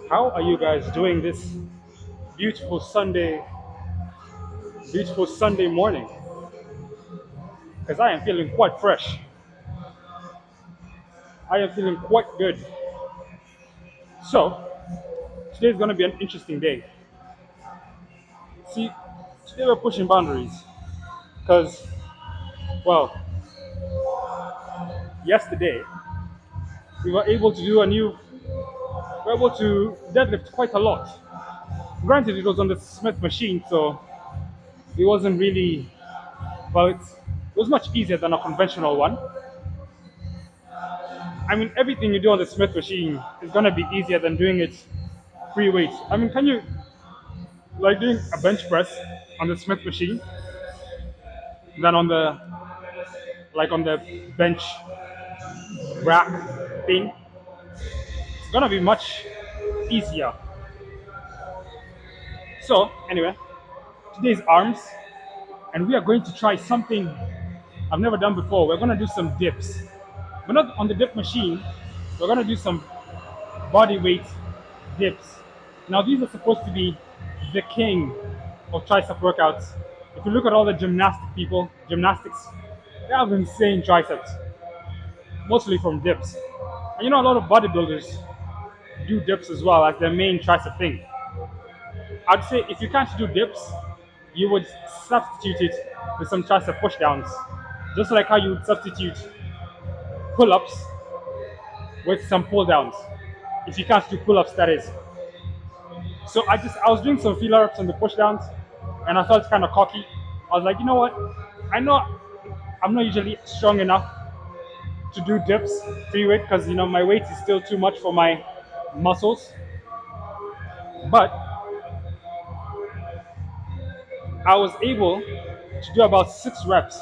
How are you guys doing this beautiful Sunday, beautiful Sunday morning? Because I am feeling quite fresh. I am feeling quite good. So, today is going to be an interesting day. See, today we're pushing boundaries. Because, well, yesterday we were able to do we were able to deadlift quite a lot. Granted, it was on the Smith machine, so it wasn't really, well, it was much easier than a conventional one. I mean, everything you do on the Smith machine is going to be easier than doing it free weights. I mean, can you, like doing a bench press on the Smith machine than on the bench rack thing? It's going to be much easier. So, anyway, today's arms, and we are going to try something I've never done before. We're going to do some dips. We're not on the dip machine, we're going to do some body weight dips. Now, these are supposed to be the king of tricep workouts. If you look at all the gymnastics, they have insane triceps, mostly from dips. And you know, a lot of bodybuilders do dips as well as their main tricep thing. I'd say if you can't do dips, you would substitute it with some tricep pushdowns, just like how you would substitute pull-ups with some pull-downs. If you can't do pull-ups, that is. So I was doing some feeler ups on the pushdowns, and I felt kind of cocky. I was like, you know what? I know I'm not usually strong enough to do dips free weight because my weight is still too much for my muscles. But I was able to do about 6 reps.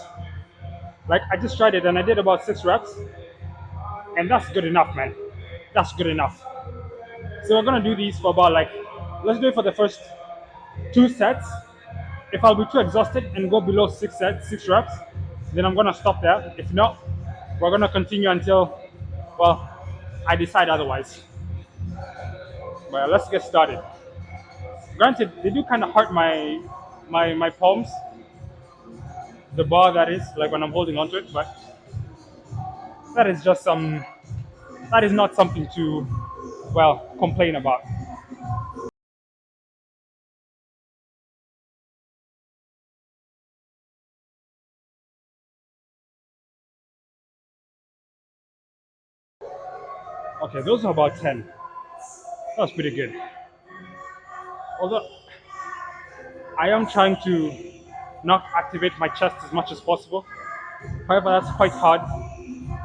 Like I just tried it and I did about 6 reps, and that's good enough, man. That's good enough. So we're gonna do these for about let's do it for the first 2 sets. If I'll be too exhausted and go below 6 reps, then I'm gonna stop there. If not, we're gonna continue until, well, I decide otherwise. But let's get started. Granted, they do kind of hurt my palms, the bar that is, like when I'm holding onto it, but that is not something to, well, complain about. Okay, those are about 10. That was pretty good. Although I am trying to not activate my chest as much as possible. However, that's quite hard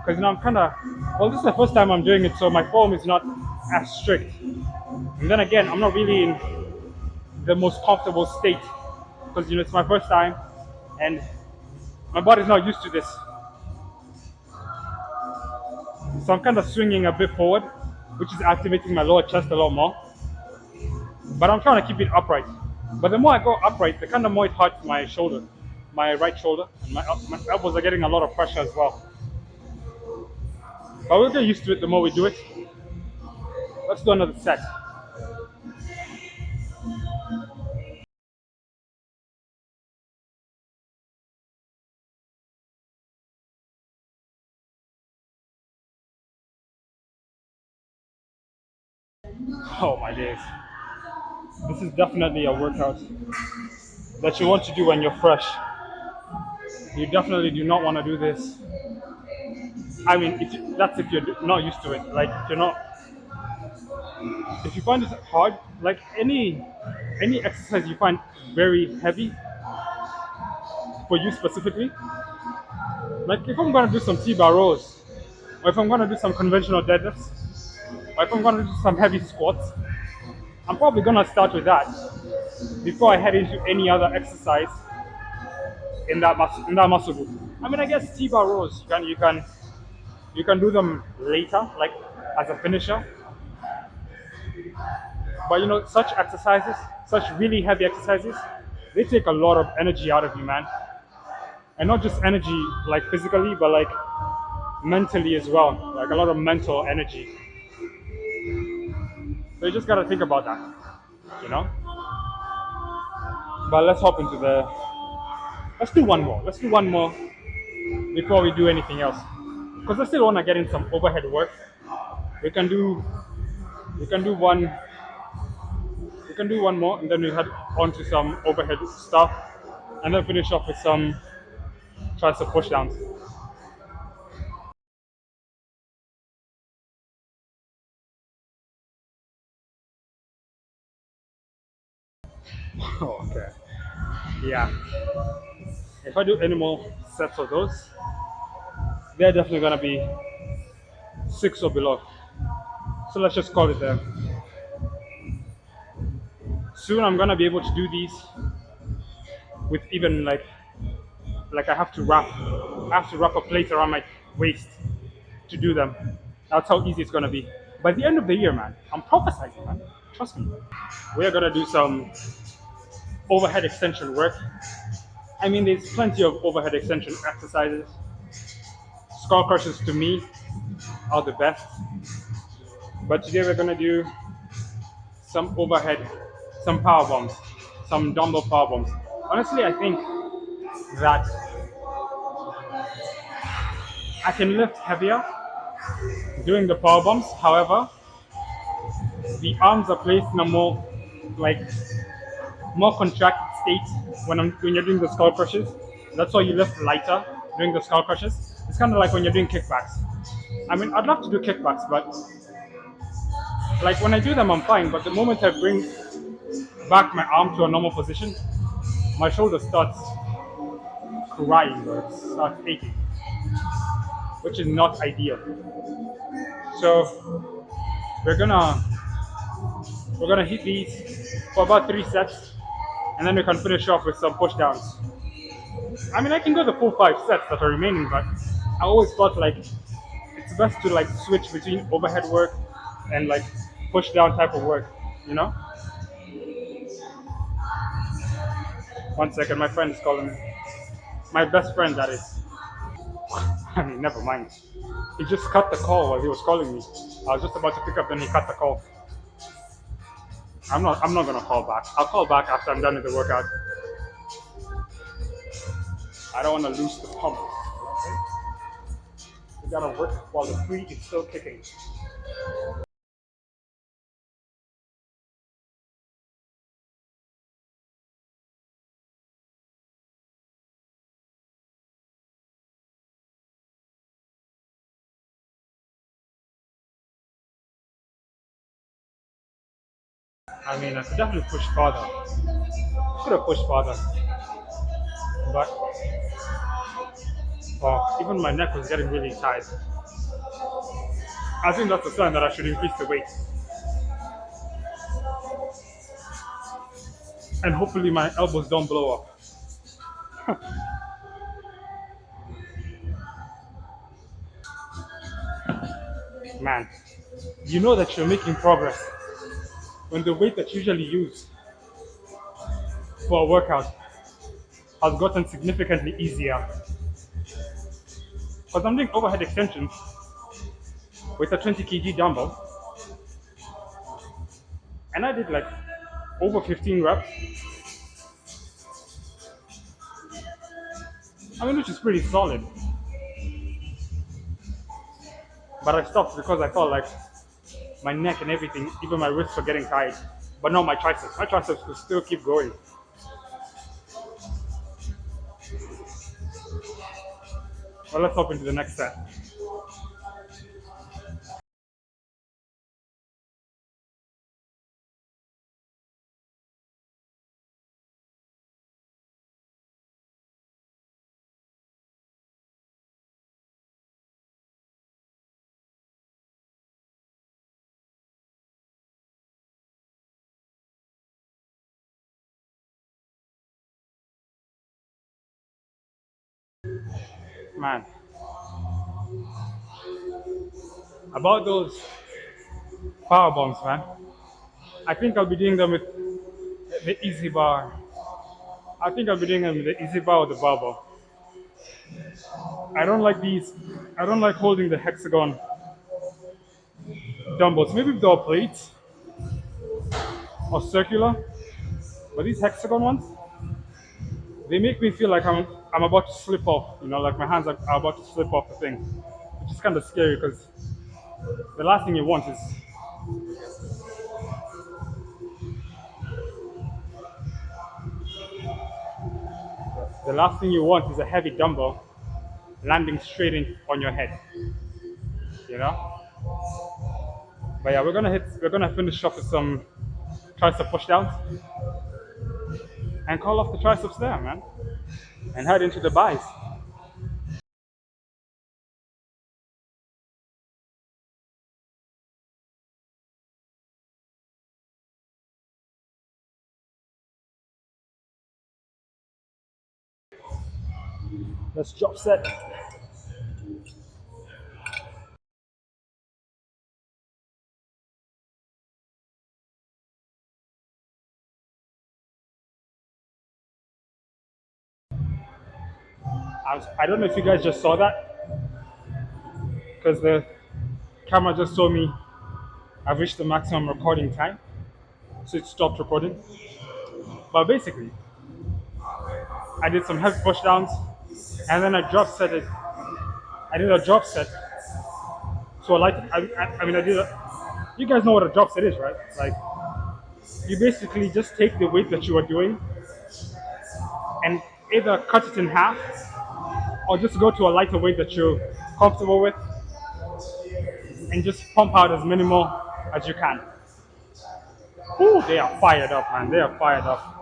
because I'm kind of, well, this is the first time I'm doing it, so my form is not as strict. And then again, I'm not really in the most comfortable state because it's my first time and my body's not used to this. So I'm kind of swinging a bit forward, which is activating my lower chest a lot more. But I'm trying to keep it upright. But the more I go upright, the kind of more it hurts my shoulder, my right shoulder, and my elbows are getting a lot of pressure as well. But we'll get used to it the more we do it. Let's do another set. Oh my days. This is definitely a workout that you want to do when you're fresh. You definitely do not want to do this. I mean, that's if you're not used to it. Like, if you find it hard, like any exercise you find very heavy for you specifically, like if I'm gonna do some T-bar rows, or if I'm gonna do some conventional deadlifts, or if I'm gonna do some heavy squats, I'm probably gonna start with that before I head into any other exercise in that muscle group. I mean, I guess T-bar rows you can do them later, like as a finisher. But such exercises, such really heavy exercises, they take a lot of energy out of you, man. And not just energy like physically, but like mentally as well. Like a lot of mental energy. So you just gotta think about that, you know. But let's hop into the. Let's do one more. Let's do one more before we do anything else, because I still wanna get in some overhead work. We can do. We can do one. We can do one more, and then we head on to some overhead stuff, and then finish off with some tricep pushdowns. Okay. Yeah. If I do any more sets of those, they're definitely gonna be 6 or below. So let's just call it there. Soon I'm gonna be able to do these with even like I have to wrap a plate around my waist to do them. That's how easy it's gonna be. By the end of the year, man, I'm prophesizing, man. Trust me. We are gonna do some overhead extension work. I mean, there's plenty of overhead extension exercises. Skull crushes to me are the best. But today we're gonna do some overhead, some power bombs, some dumbbell power bombs. Honestly, I think that I can lift heavier doing the power bombs. However, the arms are placed in a like more contracted state when you're doing the skull crushes. That's why you lift lighter doing the skull crushes. It's kind of like when you're doing kickbacks. I mean, I'd love to do kickbacks, but like when I do them, I'm fine. But the moment I bring back my arm to a normal position, my shoulder starts crying or it starts aching, which is not ideal. So we're gonna hit these for about 3 sets, and then we can finish off with some pushdowns. I mean, I can go the full 5 sets that are remaining, but I always thought like it's best to like switch between overhead work and like push down type of work, you know. One second, my friend is calling me. My best friend, that is. I mean, never mind. He just cut the call while he was calling me. I was just about to pick up, then he cut the call. I'm not gonna call back. I'll call back after I'm done with the workout. I don't want to lose the pump. Okay? We gotta work while the free is still kicking. I mean, I could definitely push farther. Could have pushed farther, but even my neck was getting really tight. I think that's a sign that I should increase the weight. And hopefully my elbows don't blow up. Man, you know that you're making progress when the weight that you usually use for a workout has gotten significantly easier. Because I'm doing overhead extensions with a 20 kg dumbbell, and I did like over 15 reps. I mean, which is pretty solid. But I stopped because I felt like my neck and everything, even my wrists were getting tired. But not my triceps. My triceps could still keep going. Well, let's hop into the next set. Man, about those power bombs, man. I think I'll be doing them with the easy bar. I think I'll be doing them with the easy bar or the barbell. I don't like these. I don't like holding the hexagon dumbbells. Maybe if they were plates, or circular, but these hexagon ones, they make me feel like I'm about to slip off. You know, like my hands are about to slip off the thing, which is kind of scary because the last thing you want is a heavy dumbbell landing straight in on your head. You know. But yeah, we're gonna finish off with some tricep pushdowns and call off the triceps there, man, and head into the buys. Let's drop set. I don't know if you guys just saw that because the camera just told me I've reached the maximum recording time, so it stopped recording. But basically, I did some heavy pushdowns, and then I drop set it. I did a drop set. So I mean, I did. You guys know what a drop set is, right? Like you basically just take the weight that you are doing and either cut it in half or just go to a lighter weight that you're comfortable with and just pump out as minimal as you can. Ooh, they are fired up, man. They are fired up.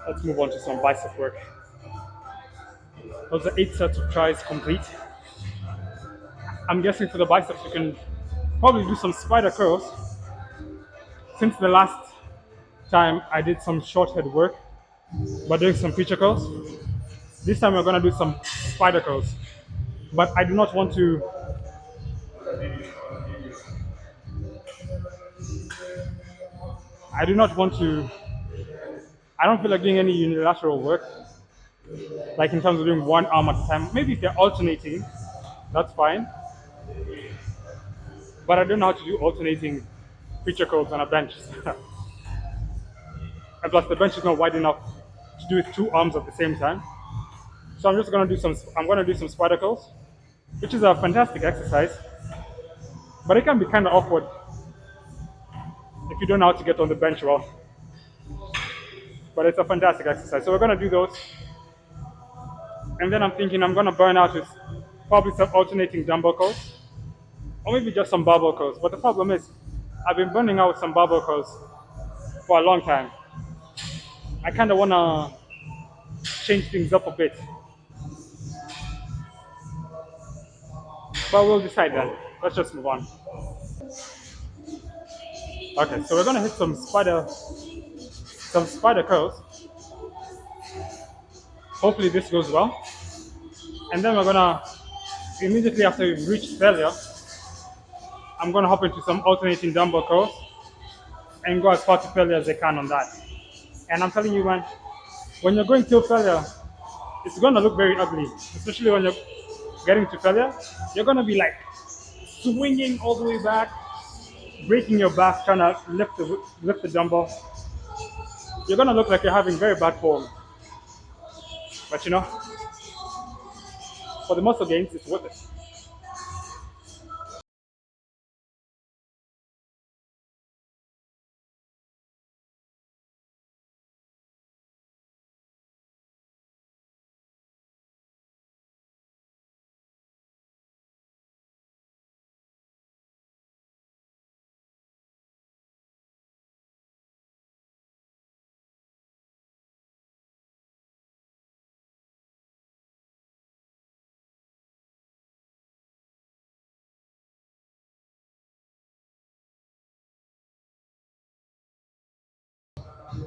Let's move on to some bicep work. Those are 8 sets of tries complete. I'm guessing for the biceps you can probably do some spider curls. Since the last time I did some short head work by doing some feature curls, this time we're gonna do some spider curls. But I do not want to I do not want to I don't feel like doing any unilateral work, like in terms of doing one arm at a time. Maybe if they're alternating, that's fine. But I don't know how to do alternating feature curls on a bench. And plus the bench is not wide enough to do with two arms at the same time. So I'm gonna do some spider curls, which is a fantastic exercise. But it can be kind of awkward if you don't know how to get on the bench well. But it's a fantastic exercise. So we're gonna do those. And then I'm thinking I'm gonna burn out with probably some alternating dumbbell curls. Or maybe just some barbell curls. But the problem is I've been burning out with some barbell curls for a long time. I kinda wanna change things up a bit. But we'll decide then. Let's just move on. Okay, so we're gonna hit some spider curls. Hopefully this goes well. And then we're gonna immediately after we reach failure, I'm gonna hop into some alternating dumbbell curls and go as far to failure as I can on that. And I'm telling you, man, when you're going till failure, it's gonna look very ugly, especially when you're getting to failure. You're gonna be like swinging all the way back, breaking your back, trying to lift the dumbbell. You're gonna look like you're having very bad form. But you know, for the muscle gains, it's worth it.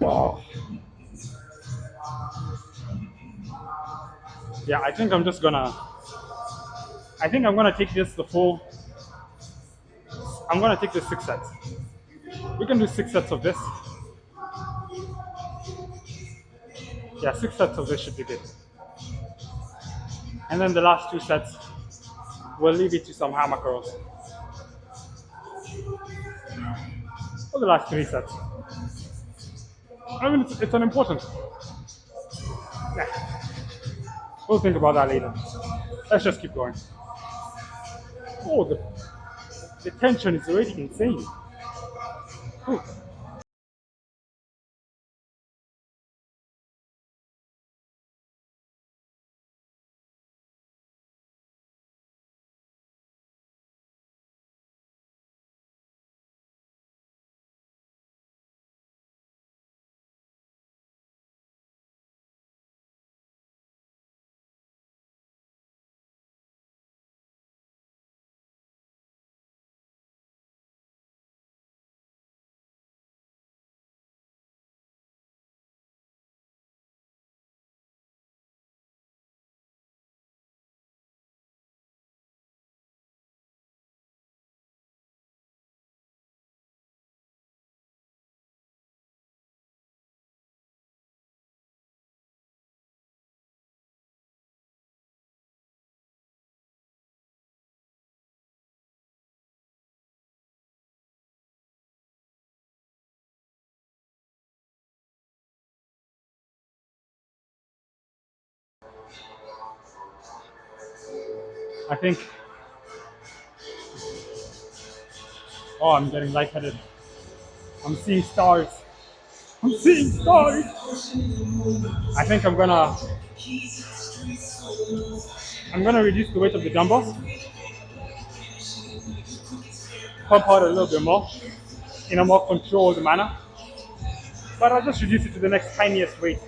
Wow. Yeah, I think I'm gonna take this the full. I'm gonna take the 6 sets. We can do 6 sets of this. Yeah, 6 sets of this should be good. And then the last 2 sets, we'll leave it to some hammer curls. Or the last 3 sets. I mean, it's an important. Yeah, we'll think about that later. Let's just keep going. Oh, the tension is already insane. Ooh. I think. Oh, I'm getting lightheaded. I'm seeing stars. I'm seeing stars. I think I'm gonna reduce the weight of the dumbbells, pump out a little bit more in a more controlled manner. But I'll just reduce it to the next tiniest weight.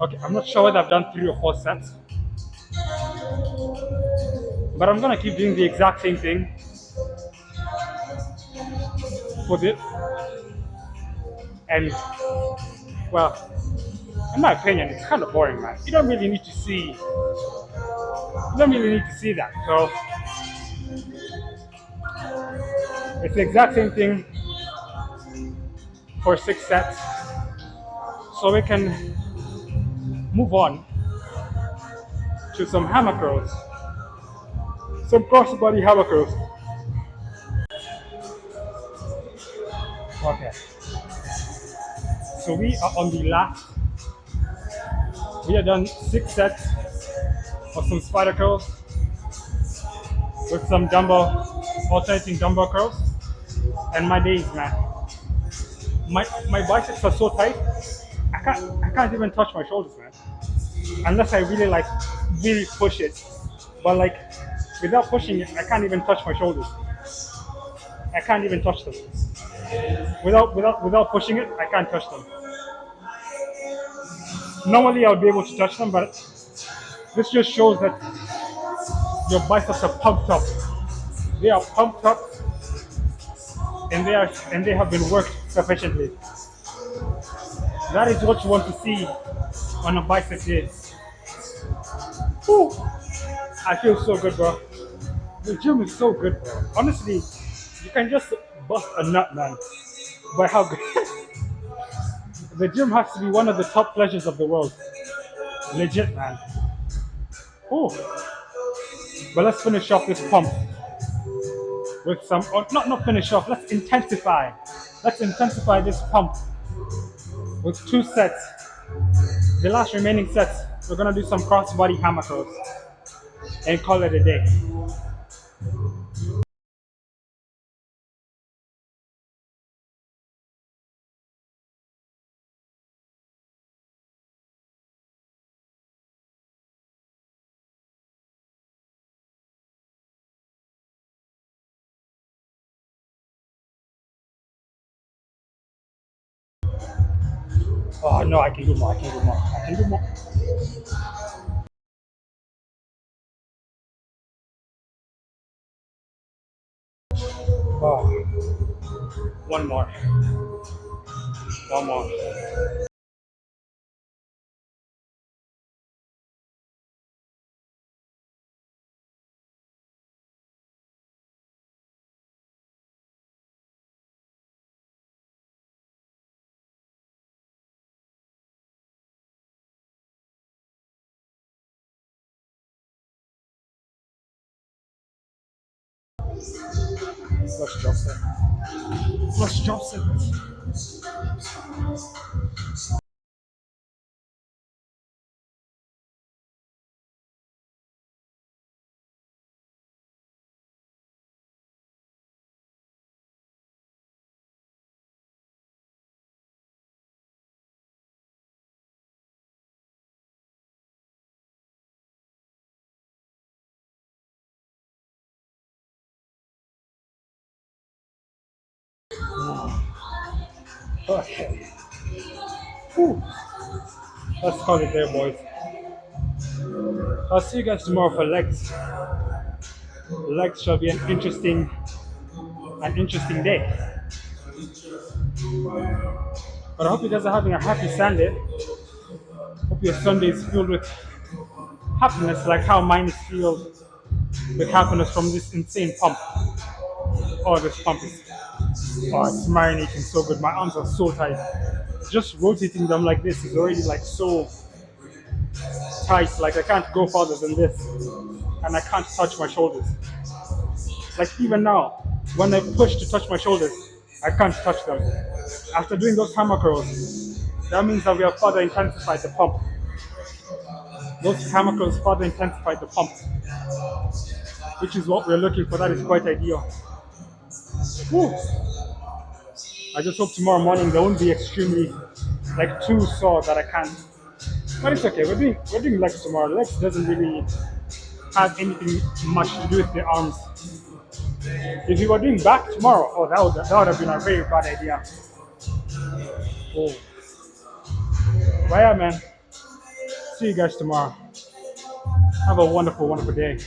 Okay, I'm not sure whether I've done 3 or 4 sets, but I'm gonna keep doing the exact same thing for this. And well, in my opinion, it's kind of boring, man. You don't really need to see. You don't really need to see that. So it's the exact same thing for 6 sets. So we can move on to some hammer curls, some crossbody hammer curls. Okay. So we are on the last. We have done 6 sets of some spider curls with some alternating dumbbell curls. And my days, man, my biceps are so tight. I can't even touch my shoulders, man, unless I really push it. But like without pushing it, I can't even touch my shoulders. I can't even touch them. Without pushing it, I can't touch them. Normally I would be able to touch them, but this just shows that your biceps are pumped up. They are pumped up, and they have been worked sufficiently. That is what you want to see on a bicep day. Whew. I feel so good, bro. The gym is so good, bro. Honestly, you can just bust a nut, man. By how good. The gym has to be one of the top pleasures of the world. Legit, man. Oh. But let's finish off this pump with some, or not finish off, let's intensify. Let's intensify this pump with 2 sets. The last remaining sets, we're gonna do some crossbody hammer curls and call it a day. Oh no, I can do more. I can do more. I can do more. Oh, one more. One more. Let's drop it. Let's drop it. Okay. Whew. Let's call it there, boys. I'll see you guys tomorrow for legs. Legs shall be an interesting day. But I hope you guys are having a happy Sunday. Hope your Sunday is filled with happiness, like how mine is filled with happiness from this insane pump. Oh, this pump is, oh, it's marinating so good. My arms are so tight. Just rotating them like this is already like so tight. Like I can't go farther than this, and I can't touch my shoulders. Like even now, when I push to touch my shoulders, I can't touch them. After doing those hammer curls, that means that we have further intensified the pump. Those hammer curls further intensified the pump, which is what we're looking for. That is quite ideal. Whew. I just hope tomorrow morning they won't be extremely like too sore that I can't. But it's okay. We're doing legs tomorrow. Legs doesn't really have anything much to do with the arms. If you were doing back tomorrow, oh that would have been a very bad idea. Oh, but yeah, man. See you guys tomorrow. Have a wonderful, wonderful day.